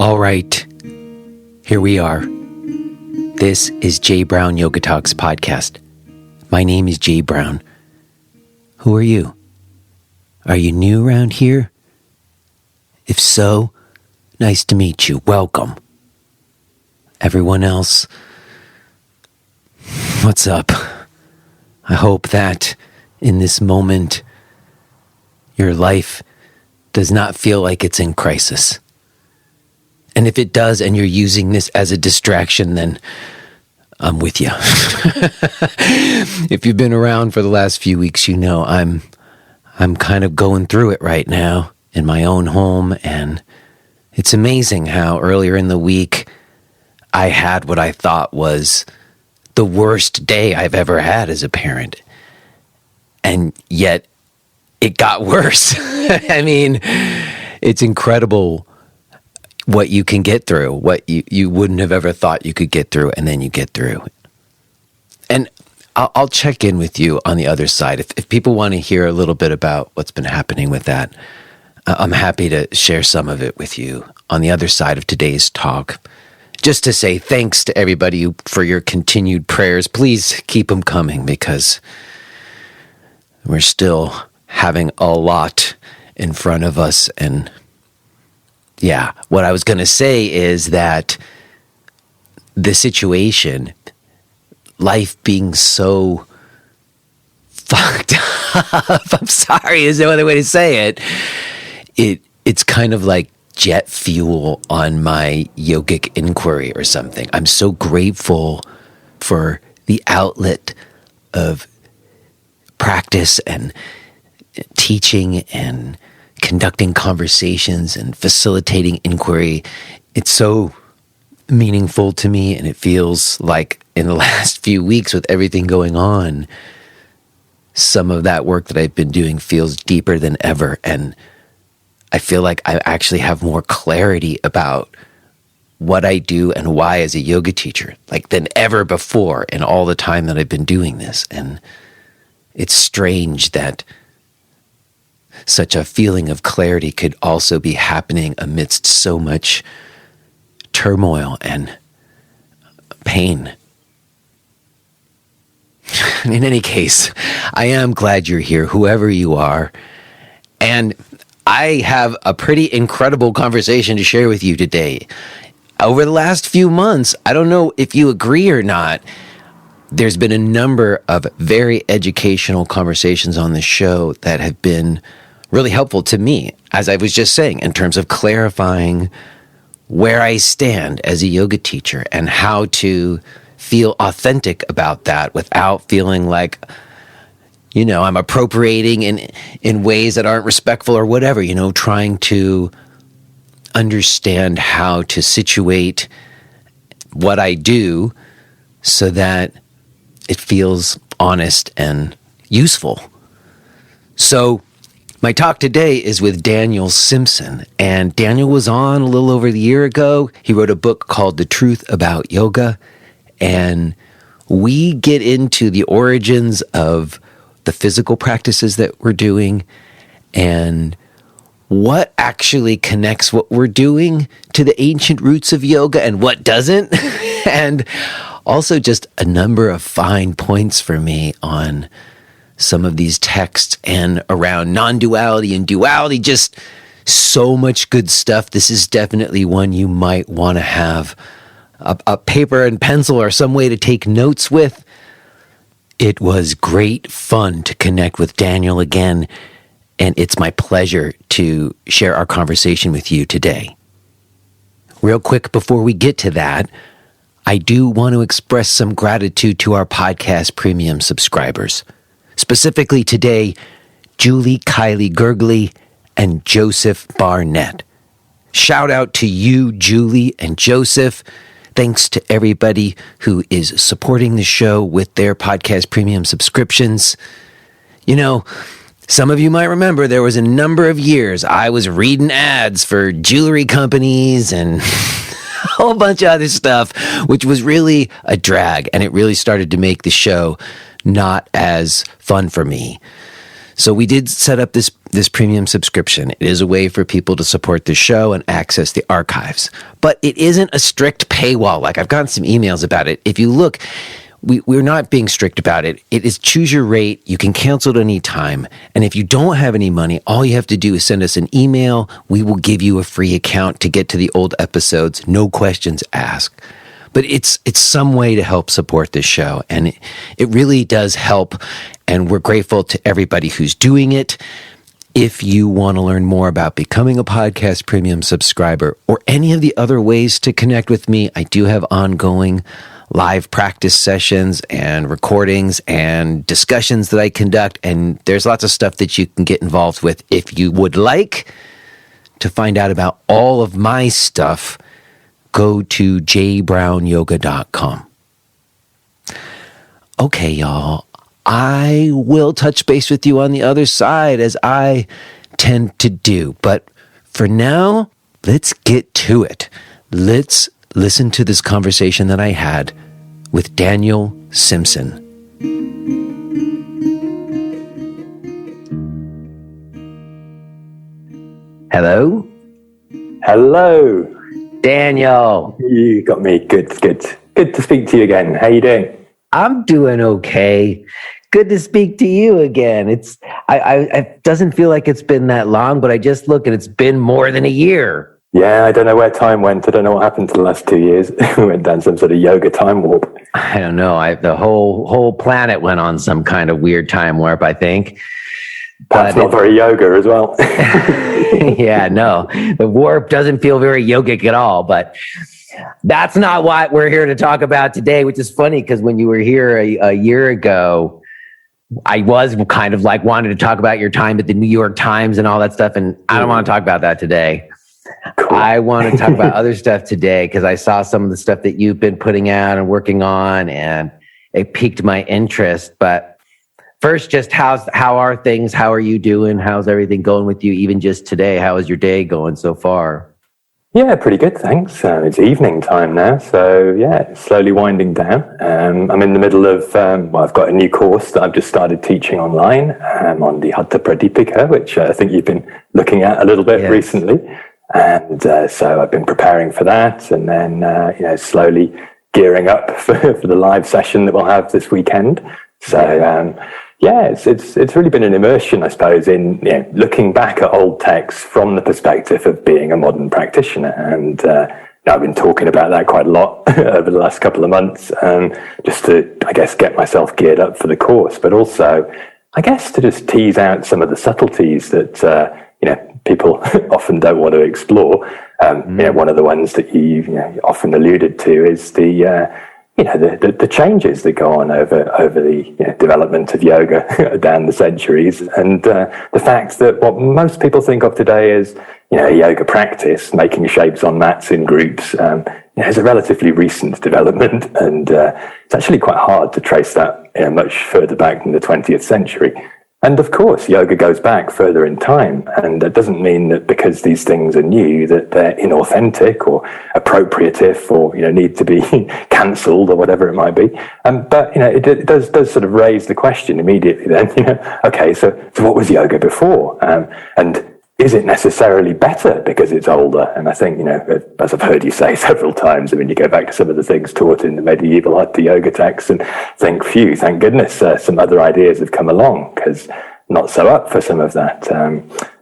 All right, here we are. This is Jay Brown Yoga Talks podcast. My name is Jay Brown. Who are you? Are you new around here? If so, nice to meet you. Welcome. Everyone else, what's up? I hope that in this moment, your life does not feel like it's in crisis. And if it does, and you're using this as a distraction, then I'm with you. If you've been around for the last few weeks, you know I'm kind of going through it right now in my own home, and it's amazing how earlier in the week I had what I thought was the worst day I've ever had as a parent. And yet it got worse. I mean, it's incredible what you can get through, what you wouldn't have ever thought you could get through, and then you get through. And I'll check in with you on the other side. If people want to hear a little bit about what's been happening with that, I'm happy to share some of it with you on the other side of today's talk. Just to say thanks to everybody for your continued prayers. Please keep them coming, because we're still having a lot in front of us. And yeah, what I was going to say is that the situation, life being so fucked up, I'm sorry, is no other way to say it. It's kind of like jet fuel on my yogic inquiry or something. I'm so grateful for the outlet of practice and teaching and conducting conversations and facilitating inquiry. It's so meaningful to me, and it feels like in the last few weeks with everything going on, some of that work that I've been doing feels deeper than ever, and I feel like I actually have more clarity about what I do and why as a yoga teacher, like than ever before in all the time that I've been doing this. And it's strange that such a feeling of clarity could also be happening amidst so much turmoil and pain. In any case, I am glad you're here, whoever you are. And I have a pretty incredible conversation to share with you today. Over the last few months, I don't know if you agree or not, there's been a number of very educational conversations on the show that have been really helpful to me, as I was just saying, in terms of clarifying where I stand as a yoga teacher and how to feel authentic about that without feeling like, you know, I'm appropriating in ways that aren't respectful or whatever, you know, trying to understand how to situate what I do so that it feels honest and useful. So my talk today is with Daniel Simpson, and Daniel was on a little over a year ago. He wrote a book called The Truth About Yoga, and we get into the origins of the physical practices that we're doing and what actually connects what we're doing to the ancient roots of yoga and what doesn't. And also just a number of fine points for me on some of these texts and around non-duality and duality, just so much good stuff. This is definitely one you might want to have a paper and pencil or some way to take notes with. It was great fun to connect with Daniel again, and it's my pleasure to share our conversation with you today. Real quick before we get to that, I do want to express some gratitude to our podcast premium subscribers. Specifically today, Julie Kylie Gurgley and Joseph Barnett. Shout out to you, Julie and Joseph. Thanks to everybody who is supporting the show with their podcast premium subscriptions. You know, some of you might remember there was a number of years I was reading ads for jewelry companies and a whole bunch of other stuff, which was really a drag, and it really started to make the show not as fun for me. So we did set up this this premium subscription. It is a way for people to support the show and access the archives. But it isn't a strict paywall. Like, I've gotten some emails about it. If you look, we're not being strict about it. It is choose your rate. You can cancel at any time. And if you don't have any money, all you have to do is send us an email. We will give you a free account to get to the old episodes. No questions asked. But it's some way to help support this show. And it really does help. And we're grateful to everybody who's doing it. If you want to learn more about becoming a podcast premium subscriber or any of the other ways to connect with me, I do have ongoing live practice sessions and recordings and discussions that I conduct. And there's lots of stuff that you can get involved with. If you would like to find out about all of my stuff, go to jbrownyoga.com. Okay, y'all. I will touch base with you on the other side, as I tend to do. But for now, let's get to it. Let's listen to this conversation that I had with Daniel Simpson. Hello? Hello. Daniel. You got me. Good. Good to speak to you again. How you doing? I'm doing okay. Good to speak to you again. It doesn't feel like it's been that long, but I just look and it's been more than a year. Yeah, I don't know where time went. I don't know what happened to the last 2 years. We went down some sort of yoga time warp. I don't know. The whole planet went on some kind of weird time warp, I think. That's not very yoga as well. Yeah, no. The warp doesn't feel very yogic at all, but that's not what we're here to talk about today, which is funny because when you were here a year ago, I was kind of like wanted to talk about your time at the New York Times and all that stuff, and I don't want to talk about that today. Cool. I want to talk about other stuff today because I saw some of the stuff that you've been putting out and working on, and it piqued my interest. But first, just how are things? How are you doing? How's everything going with you? Even just today, how is your day going so far? Yeah, pretty good, thanks. It's evening time now, so yeah, it's slowly winding down. I'm in the middle of, I've got a new course that I've just started teaching online on the Hatha Pradipika, which I think you've been looking at a little bit recently. And so I've been preparing for that, and then, slowly gearing up for the live session that we'll have this weekend. So, it's really been an immersion, I suppose, in looking back at old texts from the perspective of being a modern practitioner. And I've been talking about that quite a lot over the last couple of months, just to, I guess, get myself geared up for the course, but also, I guess, to just tease out some of the subtleties that, people often don't want to explore. One of the ones that you often alluded to is the changes that go on over the development of yoga down the centuries, and the fact that what most people think of today as yoga practice, making shapes on mats in groups, is a relatively recent development, and it's actually quite hard to trace that much further back than the 20th century. And of course, yoga goes back further in time, and that doesn't mean that because these things are new that they're inauthentic or appropriative or need to be cancelled or whatever it might be. But it does sort of raise the question immediately. Then okay, so what was yoga before? And is it necessarily better because it's older? And I think, as I've heard you say several times, you go back to some of the things taught in the medieval Hatha Yoga texts and think, thank goodness, some other ideas have come along, because not so up for some of that.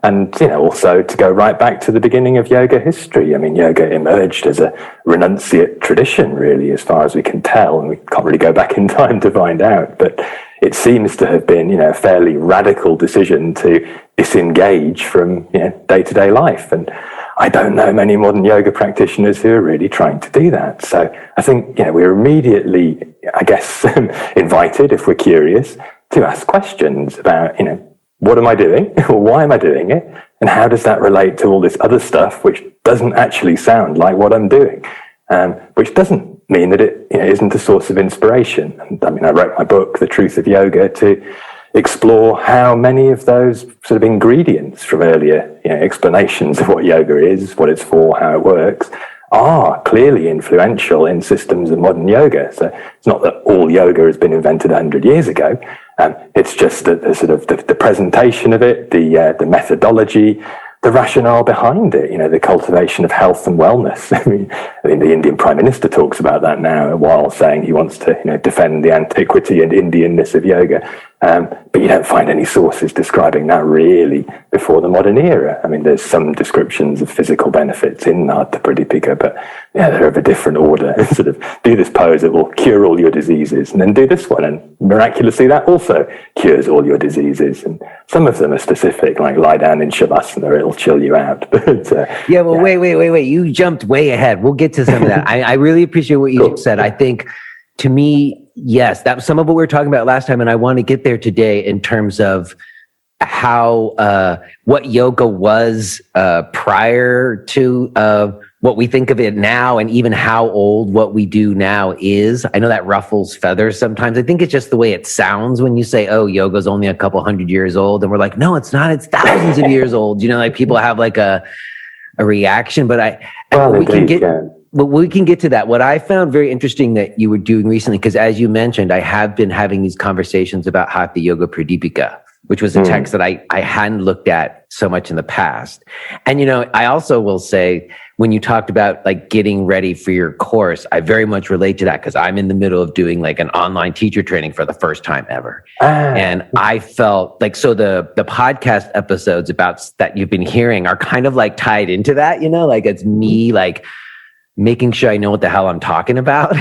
And also to go right back to the beginning of yoga history. Yoga emerged as a renunciate tradition, really, as far as we can tell, and we can't really go back in time to find out. But it seems to have been, a fairly radical decision to disengage from, day-to-day life. And I don't know many modern yoga practitioners who are really trying to do that. So I think, we're immediately, I guess, invited, if we're curious, to ask questions about, what am I doing? Or why am I doing it? And how does that relate to all this other stuff, which doesn't actually sound like what I'm doing? Which doesn't mean that it isn't a source of inspiration. And I wrote my book, The Truth of Yoga, to explore how many of those sort of ingredients from earlier explanations of what yoga is, what it's for, how it works, are clearly influential in systems of modern yoga. So it's not that all yoga has been invented 100 years ago. It's just that the sort of the presentation of it, the methodology, the rationale behind it, the cultivation of health and wellness. I mean, the Indian Prime Minister talks about that now, while saying he wants to, defend the antiquity and Indianness of yoga. But you don't find any sources describing that really before the modern era. I mean, there's some descriptions of physical benefits in Hatha Pradipika, but they're of a different order. Sort of do this pose, it will cure all your diseases, and then do this one, and miraculously that also cures all your diseases. And some of them are specific, like lie down in shavasana, it'll chill you out. But wait. You jumped way ahead. We'll get to some of that. I really appreciate what you said. I think, to me, yes, that was some of what we were talking about last time, and I want to get there today in terms of how what yoga was prior to what we think of it now, and even how old what we do now is. I know that ruffles feathers sometimes. I think it's just the way it sounds when you say, "Oh, yoga's only a couple hundred years old," and we're like, "No, it's not. It's thousands of years old." Like people have like a reaction, but we can get to that. What I found very interesting that you were doing recently, because as you mentioned, I have been having these conversations about Hatha Yoga Pradipika, which was a text that I hadn't looked at so much in the past. And, I also will say, when you talked about like getting ready for your course, I very much relate to that, because I'm in the middle of doing like an online teacher training for the first time ever. And I felt like, so the podcast episodes about that you've been hearing are kind of like tied into that, like it's me like making sure I know what the hell I'm talking about.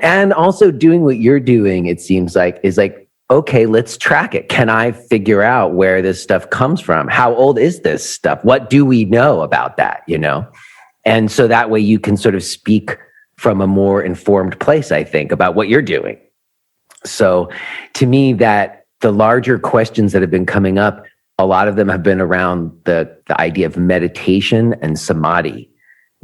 And also doing what you're doing, it seems like, is like, okay, let's track it. Can I figure out where this stuff comes from? How old is this stuff? What do we know about that, And so that way you can sort of speak from a more informed place, I think, about what you're doing. So to me, that the larger questions that have been coming up, a lot of them have been around the idea of meditation and samadhi.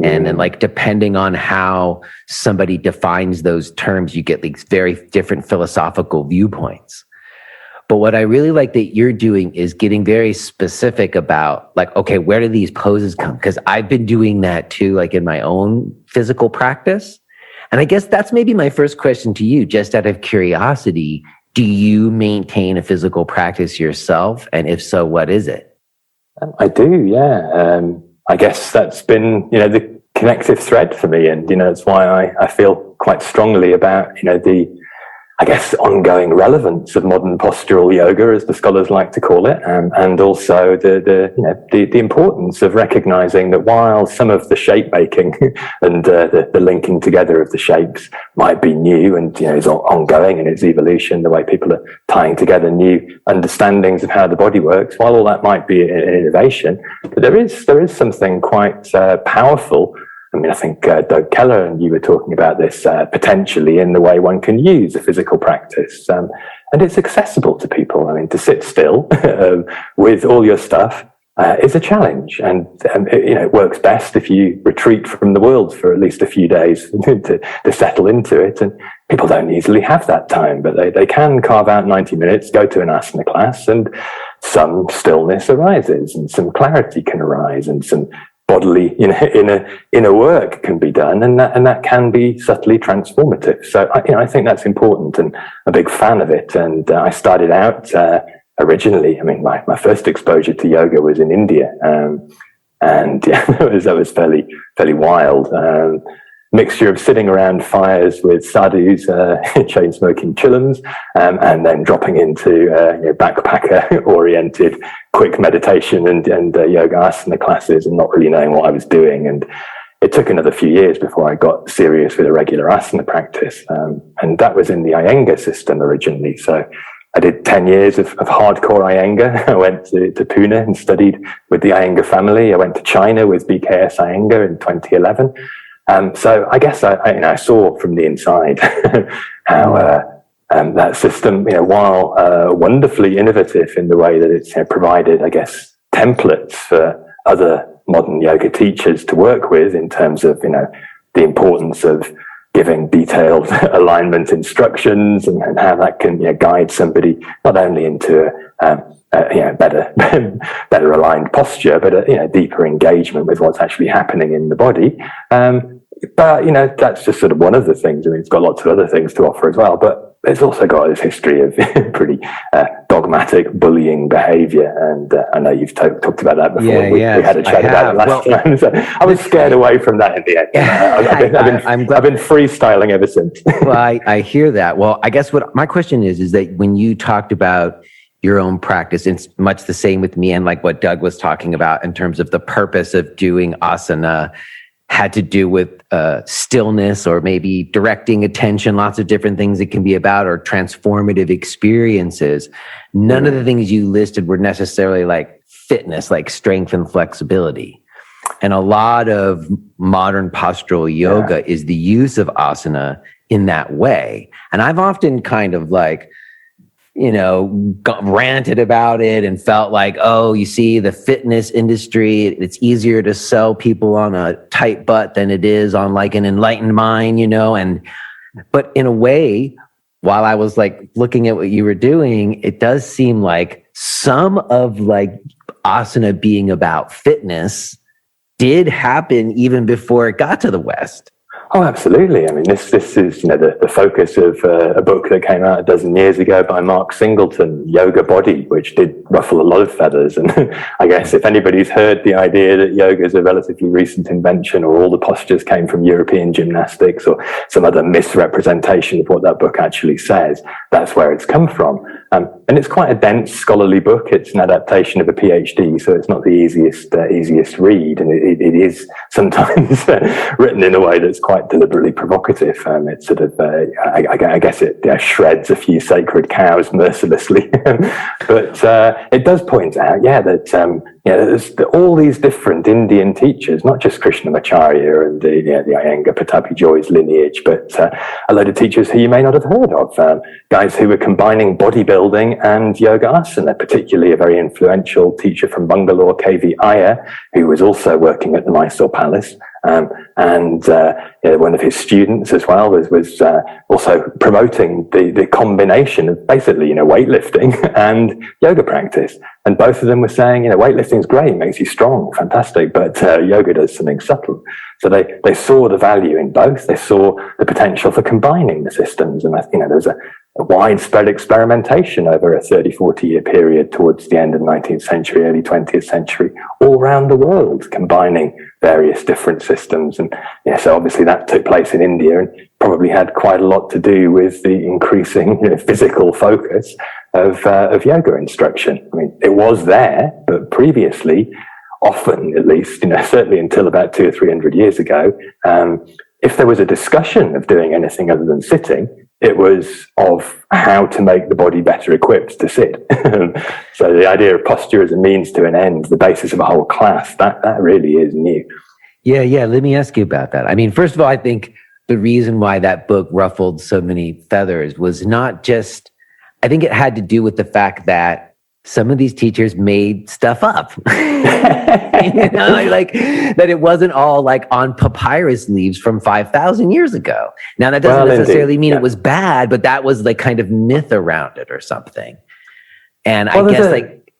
And then, like, depending on how somebody defines those terms, you get these very different philosophical viewpoints. But what I really like that you're doing is getting very specific about, like, okay, where do these poses come? Because I've been doing that too, like in my own physical practice. And I guess that's maybe my first question to you, just out of curiosity. Do you maintain a physical practice yourself? And if so, what is it? I do, yeah. I guess that's been, the connective thread for me. And, that's why I feel quite strongly about, the, I guess, ongoing relevance of modern postural yoga, as the scholars like to call it. And also the importance of recognizing that while some of the shape making and the linking together of the shapes might be new and, is ongoing in its evolution, the way people are tying together new understandings of how the body works, while all that might be an innovation, but there is something quite powerful. I mean, I think Doug Keller and you were talking about this potentially in the way one can use a physical practice. And it's accessible to people. I mean, to sit still with all your stuff is a challenge. And, it works best if you retreat from the world for at least a few days to settle into it. And people don't easily have that time, but they can carve out 90 minutes, go to an asana class, and some stillness arises and some clarity can arise and some bodily, inner work can be done, and that can be subtly transformative. So, I think that's important, and I'm a big fan of it. And I started out originally. I mean, my first exposure to yoga was in India, and that was fairly wild. Mixture of sitting around fires with sadhus, chain smoking chillums, and then dropping into backpacker-oriented quick meditation and yoga asana classes, and not really knowing what I was doing. And it took another few years before I got serious with a regular asana practice, and that was in the Iyengar system originally. So I did 10 years of hardcore Iyengar. I went to Pune and studied with the Iyengar family. I went to China with BKS Iyengar in 2011. So I guess I saw from the inside how that system, while wonderfully innovative in the way that it's provided, I guess, templates for other modern yoga teachers to work with in terms of, the importance of giving detailed alignment instructions and how that can guide somebody not only into better better aligned posture, but a deeper engagement with what's actually happening in the body. But that's just sort of one of the things. I mean, it's got lots of other things to offer as well, but it's also got this history of pretty dogmatic bullying behaviour, and I know you've talked about that before. We had a chat about it last time. So I was scared away from that in the end. I've been freestyling ever since. Well, I hear that. Well, I guess what my question is that when you talked about your own practice, it's much the same with me, and like what Doug was talking about in terms of the purpose of doing asana had to do with stillness, or maybe directing attention, lots of different things it can be about, or transformative experiences. None of the things you listed were necessarily like fitness, like strength and flexibility. And a lot of modern postural yoga is the use of asana in that way. And I've often kind of like, ranted about it and felt like, oh, you see, the fitness industry, it's easier to sell people on a tight butt than it is on like an enlightened mind, but in a way, while I was like looking at what you were doing, it does seem like some of like asana being about fitness did happen even before it got to the West. Oh, absolutely. I mean, this is, the focus of a book that came out a dozen years ago by Mark Singleton, Yoga Body, which did ruffle a lot of feathers. And I guess if anybody's heard the idea that yoga is a relatively recent invention, or all the postures came from European gymnastics, or some other misrepresentation of what that book actually says, that's where it's come from. And it's quite a dense scholarly book. It's an adaptation of a PhD, so it's not the easiest read. And it is sometimes written in a way that's quite deliberately provocative. It's sort of, I guess it shreds a few sacred cows mercilessly. But it does point out, that there's all these different Indian teachers, not just Krishnamacharya and the Iyengar Pattabhi Joy's lineage, but a load of teachers who you may not have heard of, guys who were combining bodybuilding and yoga asana, particularly a very influential teacher from Bangalore, K.V. Iyer, who was also working at the Mysore Palace. And one of his students as well was also promoting the combination of basically, weightlifting and yoga practice. And both of them were saying, weightlifting's great, makes you strong, fantastic, but yoga does something subtle. So they saw the value in both. They saw the potential for combining the systems. And there's a widespread experimentation over a 30, 40-year period towards the end of the 19th century, early 20th century, all around the world, combining various different systems. And so obviously that took place in India and probably had quite a lot to do with the increasing physical focus of yoga instruction. I mean, it was there, but previously, often at least, certainly until about 200 or 300 years ago, if there was a discussion of doing anything other than sitting, it was of how to make the body better equipped to sit. So the idea of posture as a means to an end, the basis of a whole class, that really is new. Yeah. Let me ask you about that. I mean, first of all, I think the reason why that book ruffled so many feathers was not just, I think it had to do with the fact that some of these teachers made stuff up. Like that it wasn't all like on papyrus leaves from 5,000 years ago. Now that doesn't necessarily mean it was bad, but that was like kind of myth around it or something. And I guess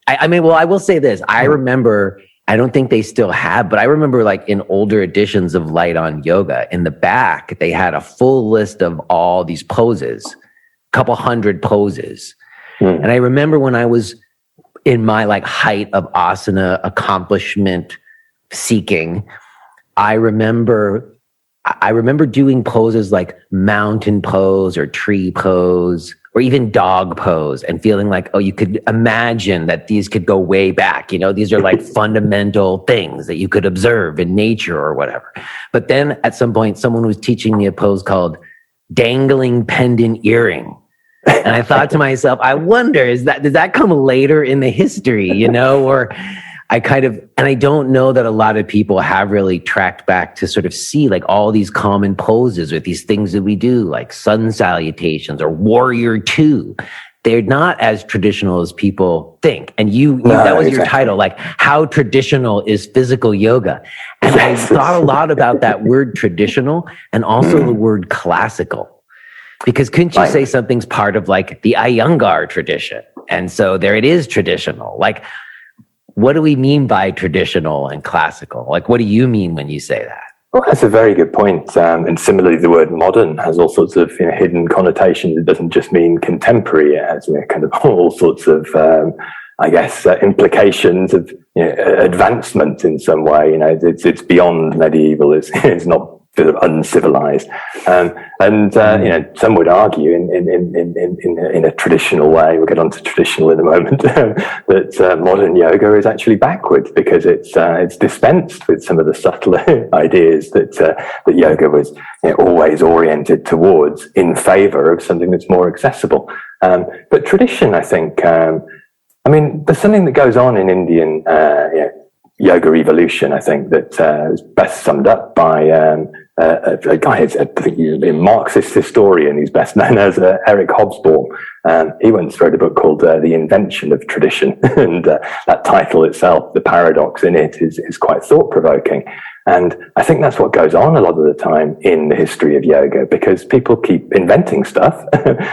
I will say this. I remember, I don't think they still have, but I remember like in older editions of Light on Yoga, in the back, they had a full list of all these poses, a couple hundred poses. And I remember when I was in my like height of asana accomplishment seeking, I remember doing poses like mountain pose or tree pose or even dog pose and feeling like, oh, you could imagine that these could go way back. These are like fundamental things that you could observe in nature or whatever. But then at some point, someone was teaching me a pose called dangling pendant earring. And I thought to myself, I wonder, does that come later in the history, or and I don't know that a lot of people have really tracked back to sort of see like all these common poses or these things that we do, like sun salutations or warrior two. They're not as traditional as people think. And that was your title, like how traditional is physical yoga? And I thought a lot about that word traditional and also the word classical. Because couldn't you say something's part of like the Iyengar tradition? And so there it is, traditional. Like, what do we mean by traditional and classical? Like, what do you mean when you say that? Well, that's a very good point. And similarly, the word modern has all sorts of hidden connotations. It doesn't just mean contemporary. It has kind of all sorts of, implications of advancement in some way. It's beyond medieval. It's not sort of uncivilized. Some would argue in a traditional way, we'll get onto traditional in a moment, that modern yoga is actually backwards because it's dispensed with some of the subtler ideas that yoga was always oriented towards in favor of something that's more accessible. But tradition, I think, there's something that goes on in Indian yoga evolution, I think, that is best summed up by a guy, I think he's a Marxist historian, he's best known as Eric Hobsbawm. He once wrote a book called The Invention of Tradition, and that title itself, the paradox in it, is quite thought-provoking. And I think that's what goes on a lot of the time in the history of yoga, because people keep inventing stuff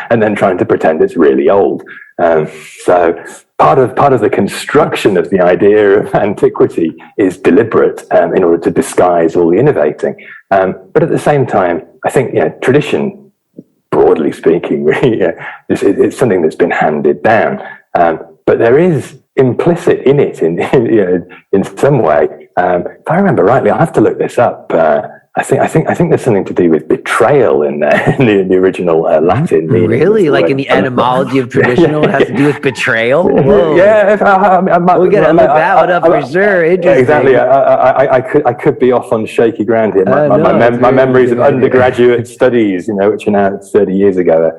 and then trying to pretend it's really old. So part of the construction of the idea of antiquity is deliberate in order to disguise all the innovating. But at the same time, I think tradition, broadly speaking, really, it's something that's been handed down. But there is implicit in it, in some way. If I remember rightly, I'll have to look this up. I think there's something to do with betrayal in there in the original Latin meaning. Really, like in the etymology of traditional, it has to do with betrayal. Whoa. Yeah, we gotta look that one up for sure. Interesting. Exactly. I could be off on shaky ground here. My memories of undergraduate studies, which are now 30 years ago,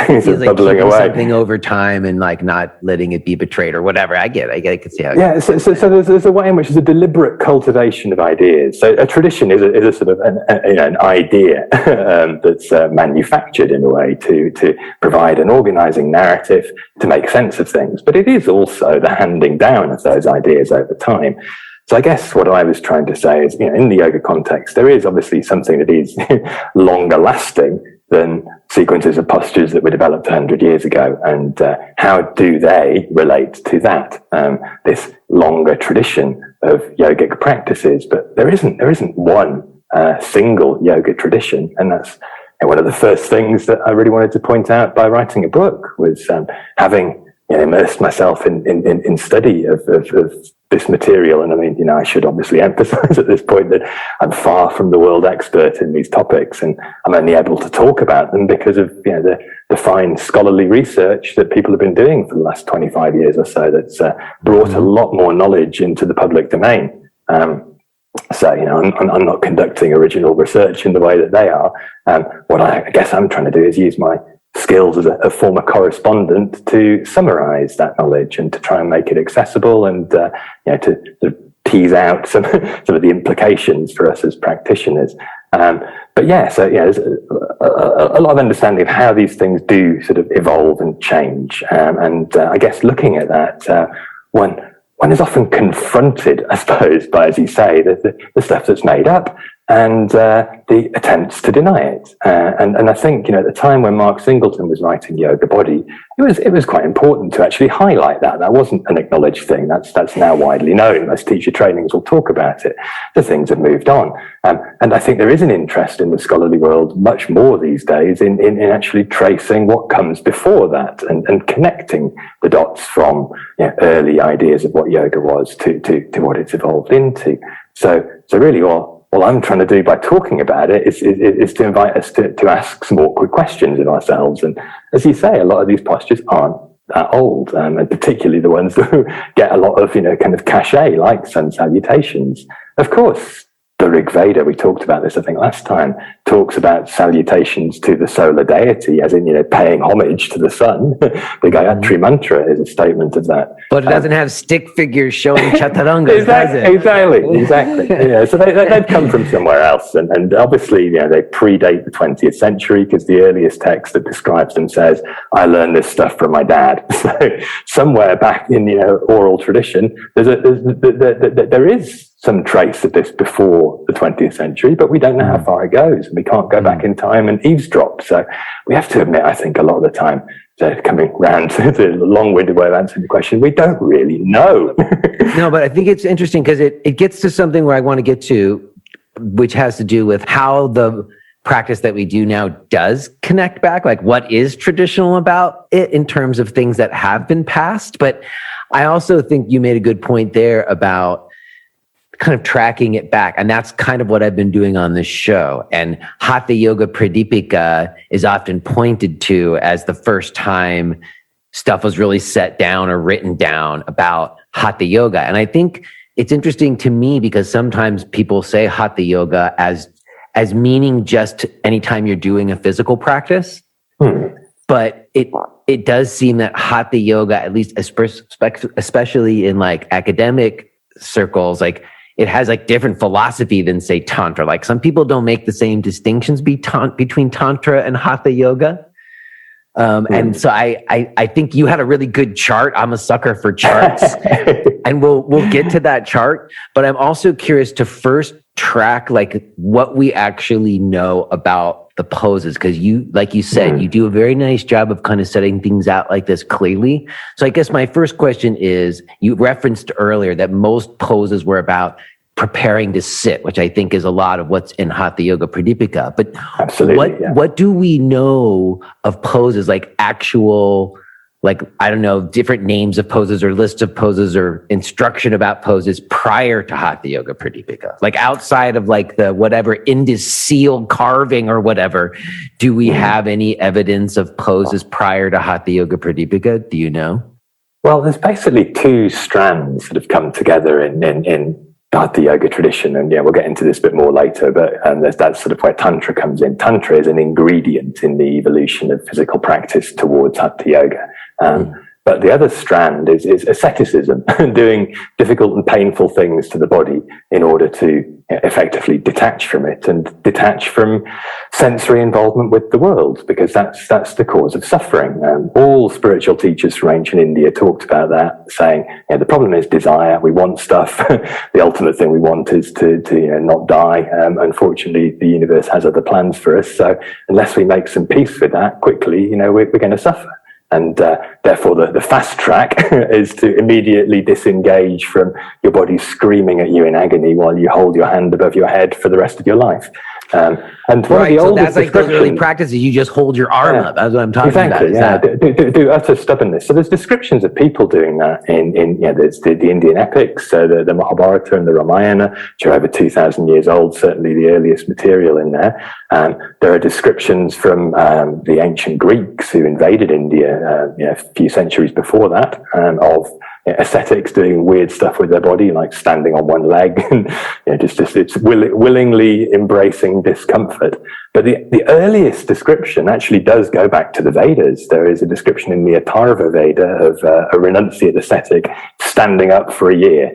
is like bubbling away. Something over time and like not letting it be betrayed or whatever. I get. I can see how. Yeah. So there's a way in which there's a deliberate cultivation of ideas. So a tradition is a sort of an idea that's manufactured in a way to provide an organizing narrative to make sense of things. But it is also the handing down of those ideas over time. So I guess what I was trying to say is, in the yoga context, there is obviously something that is longer lasting than sequences of postures that were developed 100 years ago. And how do they relate to that? This longer tradition of yogic practices, but there isn't one single yoga tradition, and that's one of the first things that I really wanted to point out by writing a book was having immersed myself in study of this material. And I should obviously emphasize at this point that I'm far from the world expert in these topics, and I'm only able to talk about them because of the fine scholarly research that people have been doing for the last 25 years or so that's brought a lot more knowledge into the public domain. So, I'm not conducting original research in the way that they are. What I guess I'm trying to do is use my skills as a former correspondent to summarize that knowledge and to try and make it accessible and, to sort of tease out some of the implications for us as practitioners. There's a lot of understanding of how these things do sort of evolve and change. I guess looking at that, one is often confronted, I suppose, by, as you say, the stuff that's made up and the attempts to deny it. And I think, at the time when Mark Singleton was writing Yoga Body, it was quite important to actually highlight that. That wasn't an acknowledged thing. That's now widely known. Most teacher trainings will talk about it. The things have moved on. And I think there is an interest in the scholarly world much more these days in actually tracing what comes before that and connecting the dots from early ideas of what yoga was to what it's evolved into. So really all I'm trying to do by talking about it is to invite us to ask some awkward questions of ourselves. And as you say, a lot of these postures aren't that old, and particularly the ones that get a lot of, kind of cachet, like sun salutations. Of course, the Rig Veda, we talked about this, I think, last time, talks about salutations to the solar deity, as in, paying homage to the sun. The Gayatri Mantra is a statement of that. But it doesn't have stick figures showing chaturangas, does it? Exactly. So they've come from somewhere else. And obviously, they predate the 20th century, because the earliest text that describes them says, I learned this stuff from my dad. So somewhere back in, oral tradition, there is some trace of this before the 20th century, but we don't know how far it goes. We can't go back in time and eavesdrop. So we have to admit, I think, a lot of the time, So coming round to the long-winded way of answering the question, we don't really know. No, but I think it's interesting because it gets to something where I want to get to, which has to do with how the practice that we do now does connect back, like what is traditional about it in terms of things that have been passed. But I also think you made a good point there about kind of tracking it back. And that's kind of what I've been doing on this show. And Hatha Yoga Pradipika is often pointed to as the first time stuff was really set down or written down about Hatha Yoga. And I think it's interesting to me because sometimes people say Hatha Yoga as meaning just anytime you're doing a physical practice. But it does seem that Hatha Yoga, at least especially in like academic circles, like it has like different philosophy than say tantra. Like some people don't make the same distinctions between tantra and Hatha Yoga. And so I think you had a really good chart. I'm a sucker for charts, and we'll get to that chart. But I'm also curious to first track like what we actually know about the poses, because you, like you said, you do a very nice job of kind of setting things out like this clearly. So I guess my first question is, you referenced earlier that most poses were about preparing to sit, which I think is a lot of what's in Hatha Yoga Pradipika. But absolutely, what do we know of poses, like actual, like, I don't know, different names of poses or lists of poses or instruction about poses prior to Hatha Yoga Pradipika? Like outside of like the whatever Indus seal carving or whatever, do we have any evidence of poses prior to Hatha Yoga Pradipika? Do you know? Well, there's basically two strands that have come together in Hatha Yoga tradition, and we'll get into this a bit more later, but that's sort of where Tantra comes in. Tantra is an ingredient in the evolution of physical practice towards Hatha Yoga. But the other strand is asceticism, doing difficult and painful things to the body in order to effectively detach from it and detach from sensory involvement with the world, because that's the cause of suffering. All spiritual teachers from ancient India talked about that, saying the problem is desire. We want stuff. The ultimate thing we want is to not die. Unfortunately, the universe has other plans for us. So unless we make some peace with that quickly, we're going to suffer. And therefore, the fast track is to immediately disengage from your body screaming at you in agony while you hold your hand above your head for the rest of your life. And right, so that's like those early practices. You just hold your arm up. That's what I'm talking about. Do utter stubbornness. So there's descriptions of people doing that in there's the Indian epics, the Mahabharata and the Ramayana, which are over 2,000 years old. Certainly the earliest material in there. There are descriptions from the ancient Greeks who invaded India a few centuries before that of ascetics doing weird stuff with their body, like standing on one leg, and it's willingly embracing discomfort. But the earliest description actually does go back to the Vedas. There is a description in the Atharva Veda of a renunciate ascetic standing up for a year.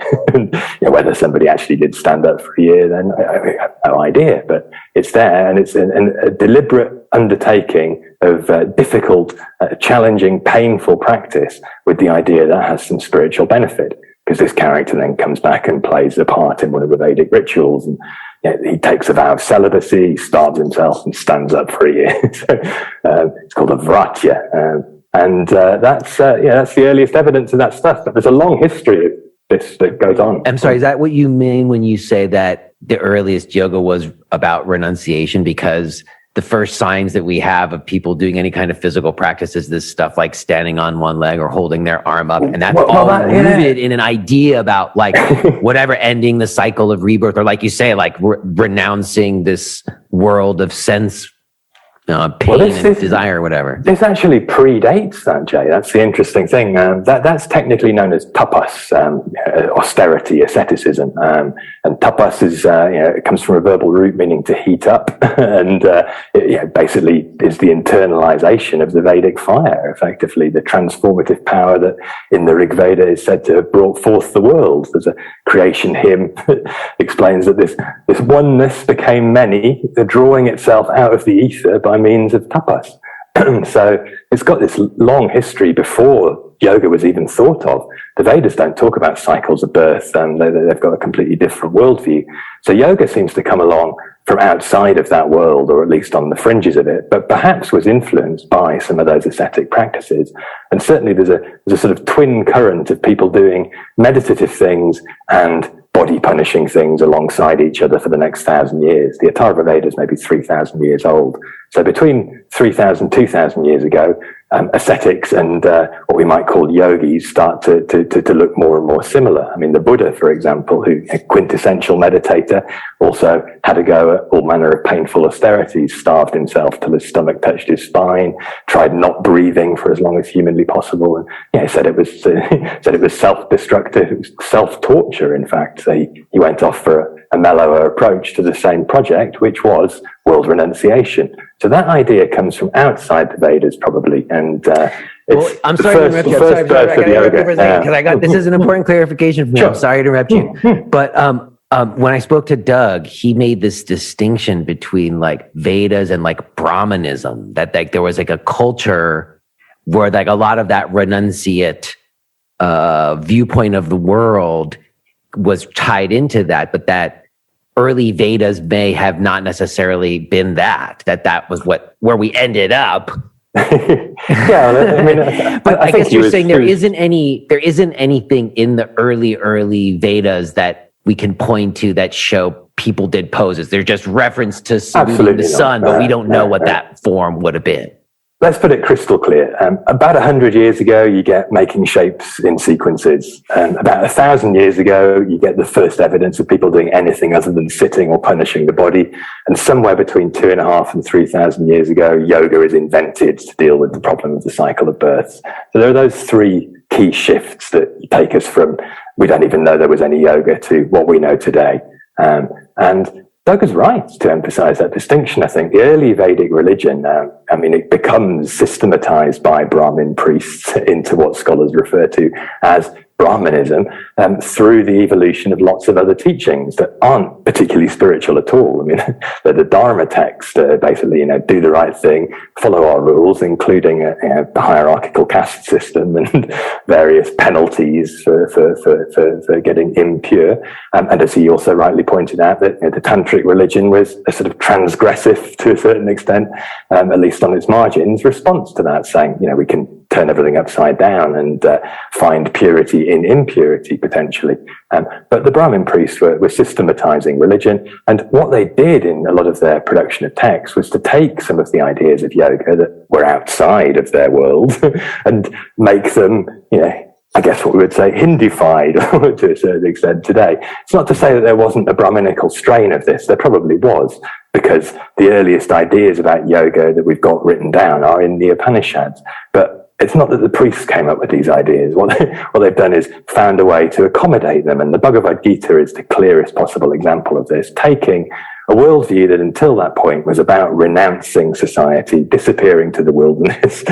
Whether somebody actually did stand up for a year, then I have no idea. But it's there, and it's a deliberate undertaking of difficult, challenging, painful practice with the idea that has some spiritual benefit, because this character then comes back and plays a part in one of the Vedic rituals, and he takes a vow of celibacy, starves himself, and stands up for a year. So it's called a vratya, and that's the earliest evidence of that stuff. But there's a long history of this that goes on. I'm sorry, is that what you mean when you say that the earliest yoga was about renunciation? Because the first signs that we have of people doing any kind of physical practice is this stuff like standing on one leg or holding their arm up. And that's rooted in an idea about like whatever, ending the cycle of rebirth, or like you say, like renouncing this world of sense, pain and desire or whatever. This actually predates that, Jay. That's the interesting thing. That's technically known as tapas, austerity, asceticism. And tapas is, it comes from a verbal root meaning to heat up. And it basically is the internalization of the Vedic fire, effectively, the transformative power that in the Rig Veda is said to have brought forth the world. There's a creation hymn that explains that this oneness became many, drawing itself out of the ether by means of tapas. So it's got this long history before yoga was even thought of. The Vedas don't talk about cycles of birth, and they've got a completely different worldview. So yoga seems to come along from outside of that world, or at least on the fringes of it, but perhaps was influenced by some of those ascetic practices. And certainly there's a sort of twin current of people doing meditative things and body punishing things alongside each other for the next 1,000 years. The Atharva Veda is maybe 3,000 years old. So between 3,000, 2,000 years ago, ascetics and what we might call yogis start to look more and more similar. I mean, the Buddha, for example, who a quintessential meditator, also had to go at all manner of painful austerities, starved himself till his stomach touched his spine, tried not breathing for as long as humanly possible, and he said it was self-destructive, it was self-torture. In fact, so he went off for a mellower approach to the same project, which was world renunciation. So that idea comes from outside the Vedas, probably, and well, I'm sorry to interrupt you. I'm sorry. I got to interrupt you for a second because this is an important clarification for me. Sure. I'm sorry to interrupt you, but when I spoke to Doug, he made this distinction between like Vedas and like Brahmanism. That like there was like a culture where like a lot of that renunciate viewpoint of the world was tied into that, but that early Vedas may have not necessarily been that was where we ended up. Yeah, I mean, but I guess you're saying there isn't anything in the early Vedas that we can point to that show people did poses. They're just reference to saluting the sun, but we don't know what that form would have been. Let's put it crystal clear. About 100 years ago, you get making shapes in sequences. About 1,000 years ago, you get the first evidence of people doing anything other than sitting or punishing the body. And somewhere between 2,500 and 3,000 years ago, yoga is invented to deal with the problem of the cycle of births. So there are those three key shifts that take us from, we don't even know there was any yoga, to what we know today. And Doug is right to emphasize that distinction. I think the early Vedic religion, it becomes systematized by Brahmin priests into what scholars refer to as Brahmanism through the evolution of lots of other teachings that aren't particularly spiritual at all. I mean, the Dharma text basically, do the right thing, follow our rules, including the hierarchical caste system and various penalties for getting impure. And as he also rightly pointed out, that the tantric religion was a sort of transgressive, to a certain extent, at least on its margins, response to that, saying, we can turn everything upside down and find purity in impurity, potentially. But the Brahmin priests were systematizing religion, and what they did in a lot of their production of texts was to take some of the ideas of yoga that were outside of their world and make them, I guess what we would say, Hindufied to a certain extent today. It's not to say that there wasn't a Brahminical strain of this. There probably was, because the earliest ideas about yoga that we've got written down are in the Upanishads. But it's not that the priests came up with these ideas. What they've done is found a way to accommodate them. And the Bhagavad Gita is the clearest possible example of this, taking a worldview that until that point was about renouncing society, disappearing to the wilderness,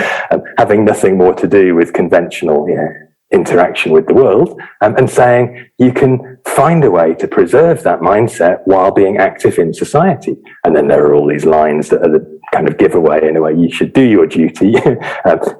having nothing more to do with conventional interaction with the world, and saying you can find a way to preserve that mindset while being active in society. And then there are all these lines that are the kind of giveaway, in a way, you should do your duty,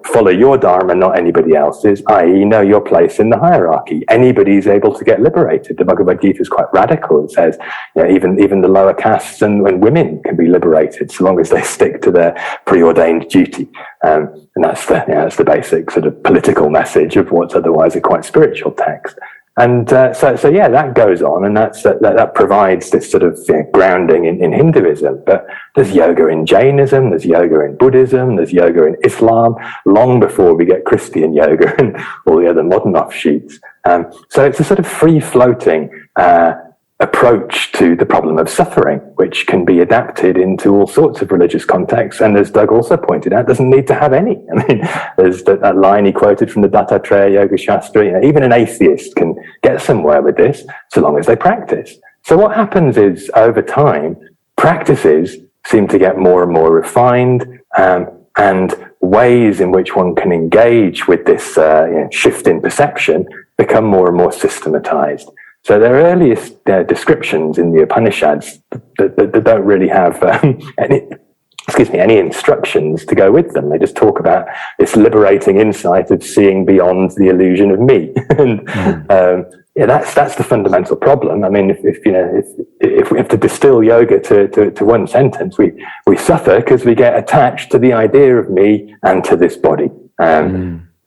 follow your dharma, not anybody else's, i.e. know your place in the hierarchy. Anybody's able to get liberated. The Bhagavad Gita is quite radical. It says, even the lower castes and women can be liberated so long as they stick to their preordained duty. And that's the basic sort of political message of what's otherwise a quite spiritual text. And that goes on, and that provides this sort of grounding in Hinduism. But there's yoga in Jainism, there's yoga in Buddhism, there's yoga in Islam, long before we get Christian yoga and all the other modern offshoots. So it's a sort of free-floating approach to the problem of suffering, which can be adapted into all sorts of religious contexts. And as Doug also pointed out, doesn't need to have any. I mean, there's that line he quoted from the Dattatreya Yoga Shastra, even an atheist can get somewhere with this so long as they practice. So what happens is, over time, practices seem to get more and more refined, and ways in which one can engage with this shift in perception become more and more systematized. So their earliest descriptions in the Upanishads that don't really have any instructions to go with them. They just talk about this liberating insight of seeing beyond the illusion of me. And that's the fundamental problem. I mean, if we have to distill yoga to one sentence, we suffer because we get attached to the idea of me and to this body.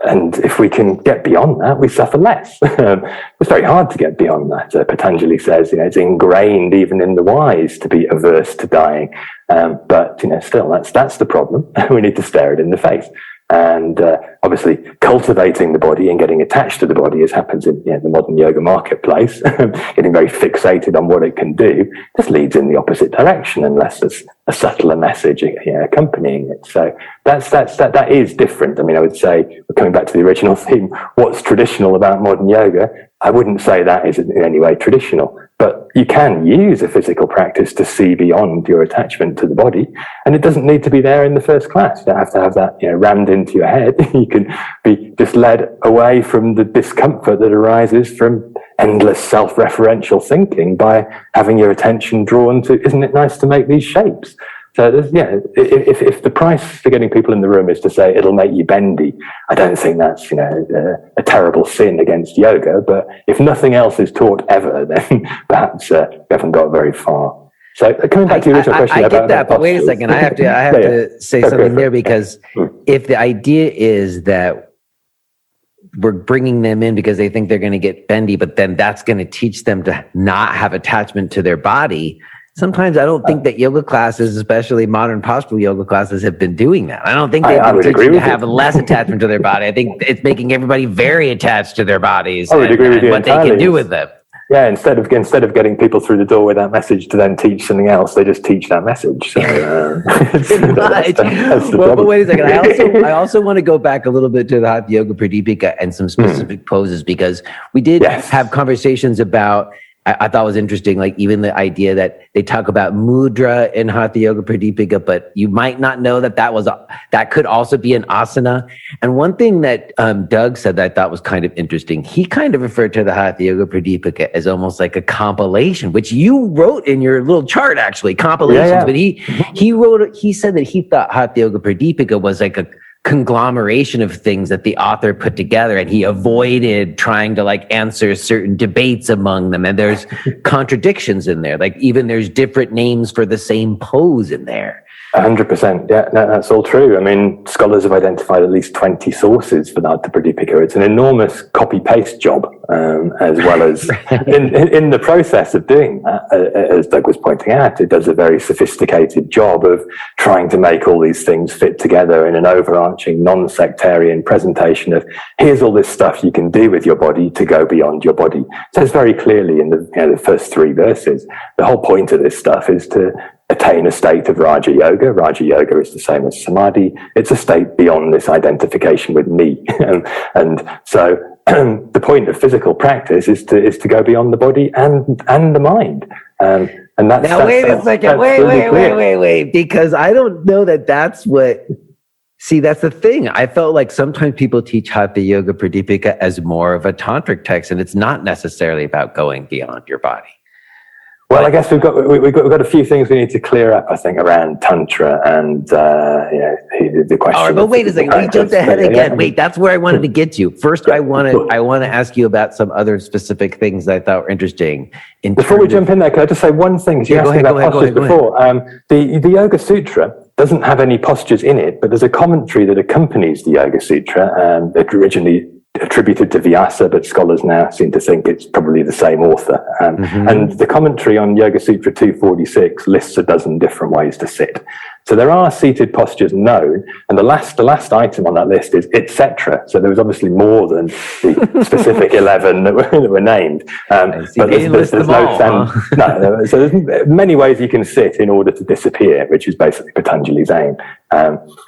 And if we can get beyond that, we suffer less. It's very hard to get beyond that. Patanjali says, it's ingrained even in the wise to be averse to dying. But still, that's the problem. We need to stare it in the face. And obviously, cultivating the body and getting attached to the body, as happens in the modern yoga marketplace, getting very fixated on what it can do, just leads in the opposite direction unless there's a subtler message accompanying it. So that is different. I mean, I would say, coming back to the original theme, what's traditional about modern yoga? I wouldn't say that is in any way traditional, but you can use a physical practice to see beyond your attachment to the body, and it doesn't need to be there in the first class. You don't have to have that rammed into your head. You can be just led away from the discomfort that arises from endless self-referential thinking by having your attention drawn to, isn't it nice to make these shapes? So if the price for getting people in the room is to say it'll make you bendy, I don't think that's a terrible sin against yoga. But if nothing else is taught ever, then perhaps we haven't got very far. So coming back to the original question, I get that, but wait a second, I have to say something there, because if the idea is that we're bringing them in because they think they're going to get bendy, but then that's going to teach them to not have attachment to their body. Sometimes I don't think that yoga classes, especially modern postural yoga classes, have been doing that. I don't think they've been teaching to have less attachment to their body. I think it's making everybody very attached to their bodies and what they can do with them. Yeah, instead of getting people through the door with that message to then teach something else, they just teach that message. So, but wait a second. I also want to go back a little bit to the Hatha Yoga Pradipika and some specific poses, because we did have conversations about. I thought was interesting, like even the idea that they talk about mudra in Hatha Yoga Pradipika, but you might not know that could also be an asana. And one thing that Doug said that I thought was kind of interesting, he kind of referred to the Hatha Yoga Pradipika as almost like a compilation, which you wrote in your little chart, actually, compilations. But he said that he thought Hatha Yoga Pradipika was like a conglomeration of things that the author put together, and he avoided trying to answer certain debates among them, and there's contradictions in there, even there's different names for the same pose in there. 100%. Yeah, that's all true. I mean, scholars have identified at least 20 sources for the Hatha Pradipika. It's an enormous copy-paste job, as well as in the process of doing that, as Doug was pointing out, it does a very sophisticated job of trying to make all these things fit together in an overarching, non-sectarian presentation of here's all this stuff you can do with your body to go beyond your body. It says very clearly in the first 3 verses, the whole point of this stuff is to attain a state of Raja Yoga. Raja Yoga is the same as Samadhi. It's a state beyond this identification with me. And so the point of physical practice is to go beyond the body and the mind. And that's now wait a second. Wait, because I don't know that's what. See, that's the thing. I felt like sometimes people teach Hatha Yoga Pradipika as more of a tantric text, and it's not necessarily about going beyond your body. Well, I guess we've got a few things we need to clear up, I think, around tantra and the question. All right, but wait a second, we jumped ahead again. Yeah. Wait, that's where I wanted to get to. First, I want to ask you about some other specific things that I thought were interesting. Before we jump in there, can I just say one thing? You asked me about postures before. The Yoga Sutra doesn't have any postures in it, but there's a commentary that accompanies the Yoga Sutra that originally attributed to Vyasa, but scholars now seem to think it's probably the same author. And the commentary on Yoga Sutra 246 lists a dozen different ways to sit. So there are seated postures known, and the last item on that list is etc. So there was obviously more than the specific 11 that were named. But there's no. So there's many ways you can sit in order to disappear, which is basically Patanjali's aim.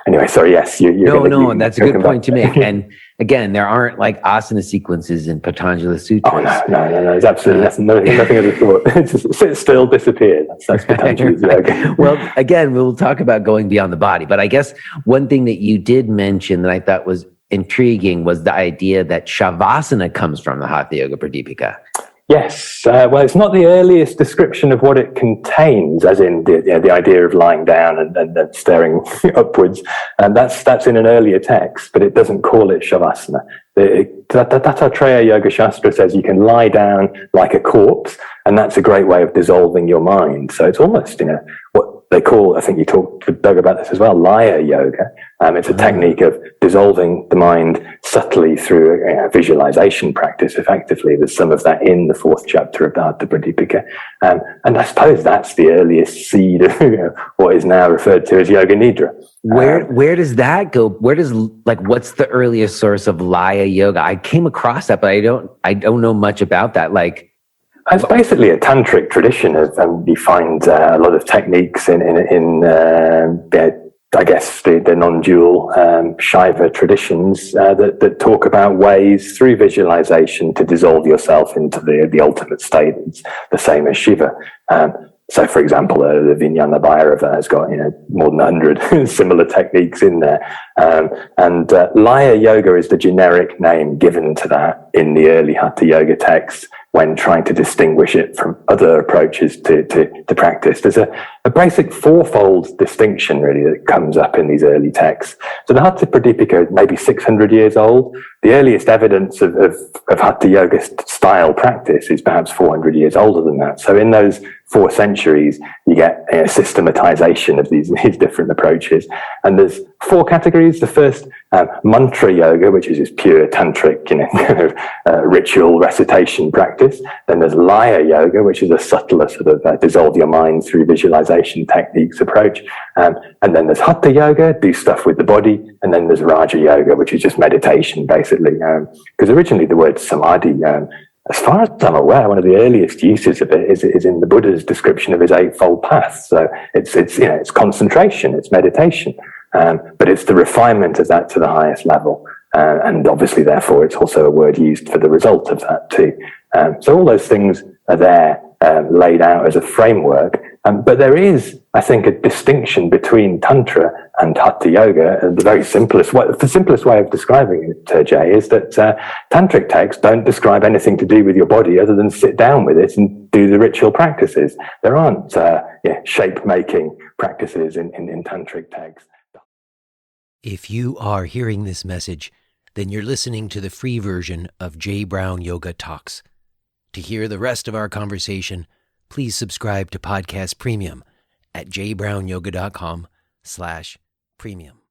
Anyway, sorry. Yes, and that's a good point to make. And again, there aren't asana sequences in Patanjali Sutras. Oh, no. It's absolutely nothing of the sort. It's just sit still, disappear. That's Patanjali's yoga. Well, again, we'll talk about going beyond the body. But I guess one thing that you did mention that I thought was intriguing was the idea that Shavasana comes from the Hatha Yoga Pradipika. Yes, well, it's not the earliest description of what it contains, as in the idea of lying down and staring upwards, and that's in an earlier text, but it doesn't call it shavasana. The Dattatreya Yoga Shastra says you can lie down like a corpse, and that's a great way of dissolving your mind. So it's almost, what they call, I think you talked to Doug about this as well, Laya Yoga. It's a technique of dissolving the mind subtly through a visualization practice, effectively. There's some of that in the 4th chapter of the Hatha Pradipika. And I suppose that's the earliest seed of what is now referred to as Yoga Nidra. Where does that go? What's the earliest source of Laya Yoga? I came across that, but I don't know much about that. It's basically a tantric tradition, you find a lot of techniques in I guess the non-dual Shiva traditions that talk about ways through visualization to dissolve yourself into the ultimate state. It's the same as Shiva. So, for example, the Vijnana Bhairava has got more than 100 similar techniques in there. And Laya Yoga is the generic name given to that in the early Hatha Yoga texts when trying to distinguish it from other approaches to practice. There's a basic fourfold distinction, really, that comes up in these early texts. So the Hatha Pradipika is maybe 600 years old. The earliest evidence of Hatha Yoga style practice is perhaps 400 years older than that. So in those 4 centuries, you get a systematization of these different approaches. And there's 4 categories. The first, mantra yoga, which is just pure tantric, ritual recitation practice. Then there's Laya yoga, which is a subtler sort of dissolve your mind through visualization techniques approach. And then there's Hatha yoga, do stuff with the body. And then there's Raja yoga, which is just meditation, basically. Because originally the word samadhi, as far as I'm aware, one of the earliest uses of it is in the Buddha's description of his 8-fold path. So it's concentration, it's meditation, but it's the refinement of that to the highest level. And obviously, therefore, it's also a word used for the result of that too. So all those things are there laid out as a framework. But there is, I think, a distinction between Tantra and Hatha Yoga. And the simplest way of describing it, Jay, is that Tantric texts don't describe anything to do with your body other than sit down with it and do the ritual practices. There aren't shape-making practices in Tantric texts. If you are hearing this message, then you're listening to the free version of Jay Brown Yoga Talks. To hear the rest of our conversation, please subscribe to Podcast Premium at jbrownyoga.com/premium.